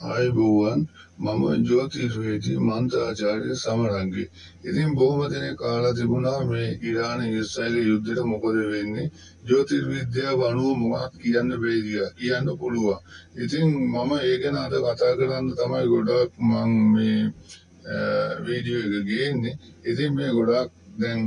ආයුබෝවන් මම ජෝතිර්වේදී මන්තාචාර්ය සමරංගේ. ඉතින් බොහොම දෙනෙක් අහලා තිබුණා මේ ඉරාන ඊශ්‍රායල යුද්ධෙට මොකද වෙන්නේ? ජ්‍යොතිර්විද්‍යාව අනුව මොකක්ද කියන්න බැහැ කියලා. කියන්න පුළුවන්. ඉතින් මම ඒ ගැන අද කතා කරන්න තමයි ගොඩක් මම මේ වීඩියෝ එක ගේන්නේ. ඉතින් මේ ගොඩක් දැන්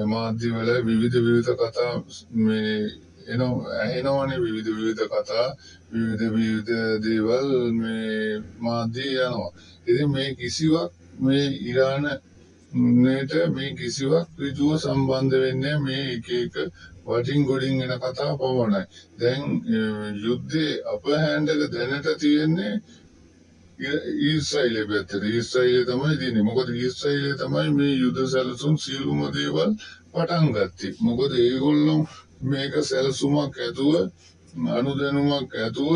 මාධ්‍යවල විවිධ කතා මේ එනවනේ විවිධ කතා විවිධ දේවල් මේ මාධ්‍ය යනවා. ඉතින් මේ කිසිවක් මේ ඉරානයට මේ කිසිවක් ඍජුව සම්බන්ධ වෙන්නේ මේ එක වටින් ගොඩින් එන කතා පමණයි. දැන් යුද්ධේ අපහෑන්ඩක දැනට තියෙන්නේ ඊශ්‍රායලයේ පැත්තට. ඊශ්‍රායලයේ තමයි තියෙන්නේ. මොකද ඊශ්‍රායලයේ තමයි මේ යුද සැලසුම් සියලුම දේවල් පටන් ගත්තේ. මොකද ඒගොල්ලෝ මේක සැලසුමක් ඇතුව අනුදැනුමක් ඇතුව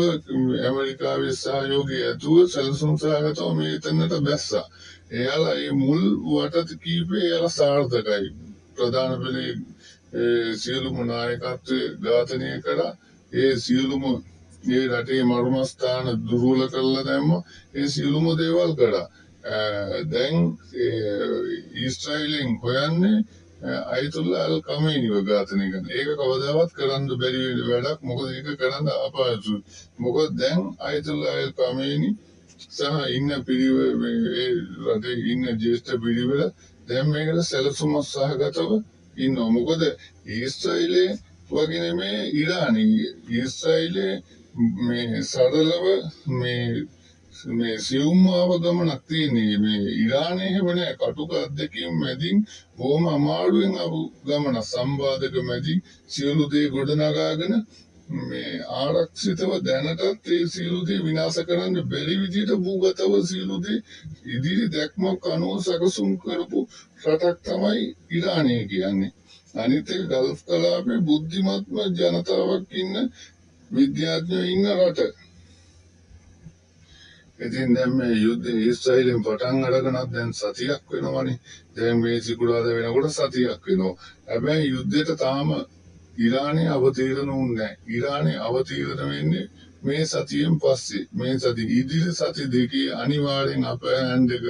ඇමරිකාවේ සහයෝගය ඇතුව සැලසුම් සහගතව මේ එතනට බැස්සා. එයාලා මේ මුල් වටත කීපේ එයාලා සාර්ථකයි. ප්‍රධාන පෙළේ සියලුම නායකත්වයේ ඝාතනය කරා. ඒ සියලුම මේ රටේ මර්මස්ථාන දුර්වල කරලා දැම්ම. ඒ සියලුම දේවල් කරා. දැන් ඊශ්‍රායලෙන් හොයන්නේ අයතුල්ලා අල් කමේනිව ඝාතනය කරන. ඒක කවදාවත් කරන්න බැරි වැඩක්. මොකද ඒක කරන්න අපහසුයි. මොකද දැන් අයතුල්ලා අල් කමේනි සහ ඉන්න පිරිවෙල ඒ රටේ ඉන්න ජ්‍යෙෂ්ඨ පිරිවෙල දැන් මේකට සැලසුම සහගතව ඉන්නවා. මොකද ඊශ්‍රායලයේ වගේ නෙමේ ඉරානයේ. ඊශ්‍රායලයේ මේ සරලව මේ සියුම්මාව ගමනක් තියෙන්නේ. මේ ඉරානයේ එහෙම නෑ. කටුක අත්දැකීම් මැදින් බොහොම අමාරුවෙන් ආපු ගමන. සම්බාධක මැදින් සියලු දේ ගොඩනගාගෙන මේ ආරක්ෂිතව දැනටත් ඒ සියලු දේ විනාශ කරන්න බැරි විදිහට භූගතව සියලු දේ ඉදිරි දැක්මක් අනුව සැකසුම් කරපු රටක් තමයි ඉරානය කියන්නේ. අනිත් එක ගල්ෆ් කලාපේ බුද්ධිමත්ම ජනතාවක් ඉන්න විද්‍යාඥයෝ ඉන්න රට. ඉතින් දැන් මේ යුද්ධය ඊශ්‍රායලෙන් පටන් අරගෙනත් දැන් සතියක් වෙනවනේ. දැන් මේ සිකුරාදා වෙනකොට සතියක් වෙනවා. හැබැයි යුද්ධයට තාම ඉරානය අවතීර්ණ වුණේ නැහැ. ඉරානය අවතීර්ණ වෙන්නේ මේ සතියෙන් පස්සේ. මේ සති ඉදිරි සති දෙකේ අනිවාර්යෙන් අපහෑන්ඩ් එක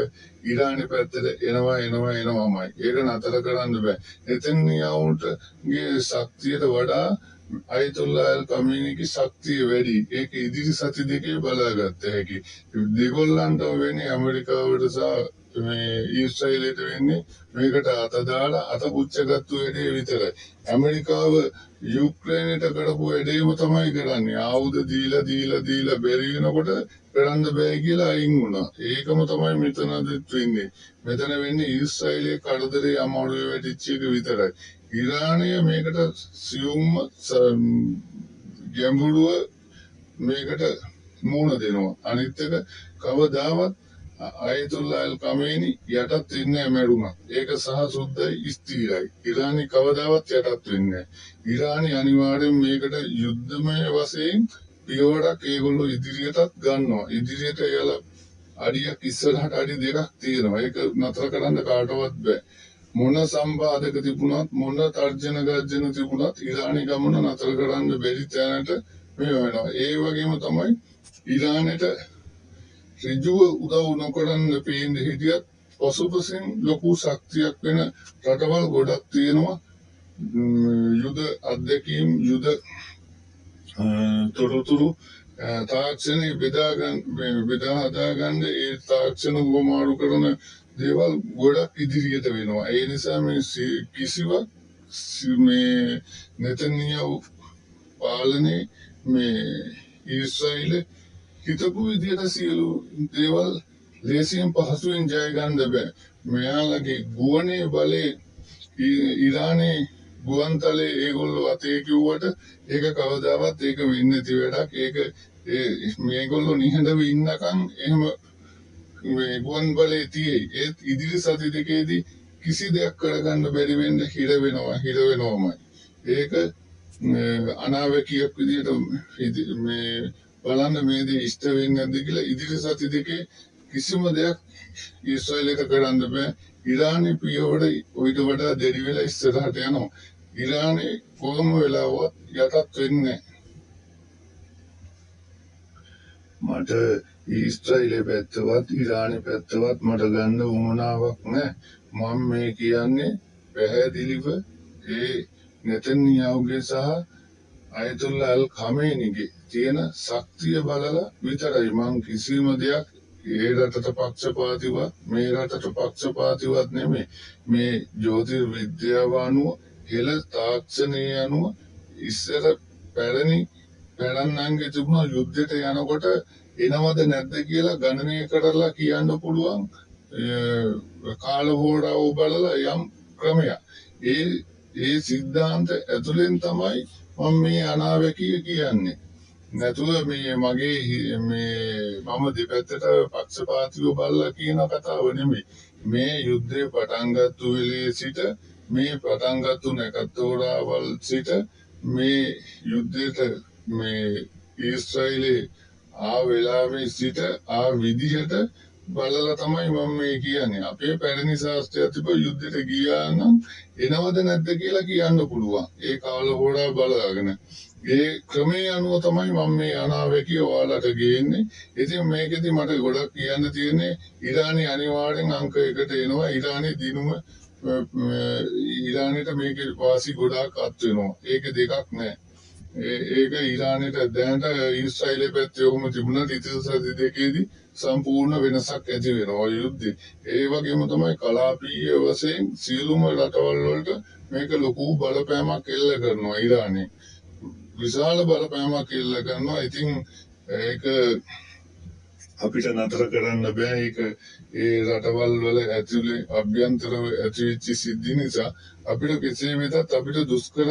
ඉරානය පැත්තට එනවාමයි. ඒක නතර කරන්න බෑ. එතෙන් යවුන්ටගේ ශක්තියට වඩා අයතුල්ලා අල් කමේනිගේ ශක්තිය වැඩි. ඒක ඉදිරි සති දෙකේ බලාගත්ත හැකි. දෙගොල්ලන්ට වෙන්නේ ඇමරිකාවට සහ මේ ඊශ්‍රායලයට වෙන්නේ මේකට අත දාලා අත පුච්චගත්තු වැඩේ විතරයි. ඇමරිකාව යුක්‍රේනයට කරපු වැඩේම තමයි කරන්නේ. ආයුධ දීලා බැරි වෙනකොට කරන්න බෑ කියලා අයින් වුණා. ඒකම තමයි මෙතනදිත් වෙන්නේ. මෙතන වෙන්නේ ඊශ්‍රායලයේ කරදරේ අමාරුවේ වැටිච්ච එක විතරයි. ඉරානය මේකට සියුම්ම ගැඹුරුව මේකට මුහුණ දෙනවා. අනිත් එක කවදාවත් අයතුල්ලා අල් කමේනි යටත් වෙන්නේ නැහැ මැරුණා. ඒක සහ සුද්ධයි ස්ථිරයි. ඉරානි කවදාවත් යටත් වෙන්නේ නැහැ. ඉරානි අනිවාර්යෙන් මේකට යුද්ධමය වශයෙන් පියවරක් ඒගොල්ලෝ ඉදිරියටත් ගන්නවා. ඉදිරියට යලා අඩියක් ඉස්සරහට අඩි දෙකක් තියෙනවා. ඒක නතර කරන්න කාටවත් බෑ. මොන සම්බාධක තිබුණත් මොන තර්ජන ගර්ජන තිබුණත් ඉරානි ගමන නතර කරන්න බැරි තැනට මේ වෙනවා. ඒ වගේම තමයි ඉරානයට ඍජුව උදව් නොකරන්න පේන්න හිටියත් පසුපසින් ලොකු ශක්තියක් වෙන රටවල් ගොඩක් තියෙනවා. යුද අධ්‍යක්ීම් යුද තොරතුරු තාක්ෂණය බෙදා හදාගන්න ඒ තාක්ෂණ උවමාරු කරන දේවල් ගොඩක් ඉදිරියට වෙනවා. ඒ නිසා මේ කිසිවක් මේ නෙතන්යාහු පාලනේ මේ ඊශ්‍රායල හිතපු විදියට සියලු දේවල් ලේසියෙන් පහසුවෙන් ජය ගන්න බෑ. මෙයාලගේ ගුවනේ බලේ ඉරානයේ ගුවන්තලේ ඒගොල්ලෝ අතේ කිව්වට ඒක කවදාවත් ඒක වෙන්නේ නැති වැඩක්. ඒක මේගොල්ලෝ නිහඬව ඉන්නකම් එහෙම මේ ගුවන් බලේ තියෙයි. ඒත් ඉදිරි සති දෙකේදී කිසි දෙයක් කරගන්න බැරි වෙන්න හිර වෙනවමයි. ඒක අනාවැකියක් විදිහට මේ බලන්න මේ දේ ඉෂ්ට වෙන්නේ නැද්ද කියලා. ඉදිරි සති දෙකේ කිසිම දෙයක් ඊශ්‍රායලයට කරන්න බෑ. ඉරානයේ පියවර ඊට වඩා දෙරි වෙලා ඉස්සරහට යනවා. ඉරානයේ කොහොම වෙලාවත් යටත් වෙන්නේ නැහැ. මට ඊශ්‍රායලයේ පැත්තවත් ඉරානයේ පැත්තවත් මට ගන්න උවමනාවක් නැහැ. මම මේ කියන්නේ පැහැදිලිව ඒ නෙතන්යාහුගේ සහ අයතුල්ලා අල් ඛමේනිගේ තියෙන ශක්තිය බලලා විතරයි මං කිසිම දෙයක් ඒ රටට පක්ෂපාතිවත් මේ රටට පක්ෂපාතිවත් නෙමෙයි. මේ ජ්‍යොතිර්විද්‍යාව අනුව හෙළ තාක්ෂණය අනුව ඉස්සර පැරණන්ගේ තිබුණ යුද්ධයට යනකොට එනවද නැද්ද කියලා ගණනය කරලා කියන්න පුළුවන් කාලහෝරාව බලලා යම් ක්‍රමයක්. ඒ සිද්ධාන්ත ඇතුලෙන් තමයි මම මේ අනාවැකිය කියන්නේ. නැතුව මේ මගේ මම දෙපැත්තට පක්ෂපාතීව බලලා කියන කතාව නෙමෙයි. මේ යුද්ධය පටන් ගත්ත වෙලේ සිට මේ පටන් ගත්ත නැකතෝරාවල් සිට මේ යුද්ධයට මේ ඊශ්‍රායලයේ ආ වෙලාවේ සිට ආ විදිහට බලලා තමයි මම මේ කියන්නේ. අපේ පැරණි ශාස්ත්‍රය තිබ යුද්ධයට ගියා නම් එනවද නැද්ද කියලා කියන්න පුළුවන්. ඒ කාල හොරා බලාගෙන. ඒ ක්‍රමයේ අනුව තමයි මම මේ අනාවැකිය ඔයාලට ගේන්නේ. ඉතින් මේකෙදි මට ගොඩක් කියන්න තියෙන්නේ ඉරානය අනිවාර්යෙන් අංක 1ට එනවා. ඉරානයේ දිනුම ඉරානයට මේකේ වාසි ගොඩාක් අත් වෙනවා. ඒක දෙකක් නෑ. ඒක ඉරානයට දැනට ඊශ්‍රායලයේ පැත්තේ ඔහොම තිබුණා. ඉතින් සති දෙකේදී සම්පූර්ණ වෙනසක් ඇති වෙනවා යුද්ධේ. ඒ වගේම තමයි කලාපීය වශයෙන් සියලුම රටවල් වලට මේක ලොකු බලපෑමක් එල්ල කරනවා ඉරානයේ. විශාල බලපෑමක් එල්ල කරනවා. ඉතින් ඒක අපිට නතර කරන්න බෑ. ඒක ඒ රටවල් වල ඇතුලේ අභ්‍යන්තරව ඇතිවෙච්ච සිද්ධි නිසා අපිට කෙසේ වෙතත් අපිට දුෂ්කර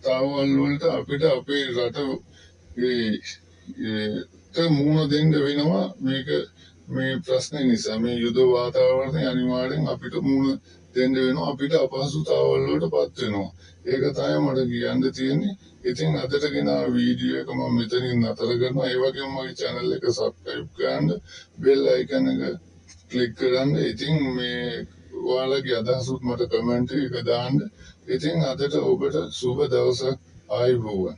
තාවල් වලට අපිට අපේ රට මුහුණ දෙන්න වෙනවා. මේක මේ ප්‍රශ්නේ නිසා මේ යුද වාතාවරණය අනිවාර්යෙන් අපිට මුහුණ දෙන්න වෙනවා. අපිට අපහසුතාවල් වලටපත් වෙනවා. ඒක තමයි මට කියන්න තියෙන්නේ. ඉතින් අදට ගෙන වීඩියෝ එක මම මෙතනින් නතර කරනවා. ඒ වගේම මගේ channel එක subscribe කරන්න, bell icon එක click කරන්න. ඉතින් මේ ඔයාලගේ අදහසුත් මට comment එක දාන්න. ඉතින් අදට ඔබට සුබ දවසක් ආයුබෝවන්.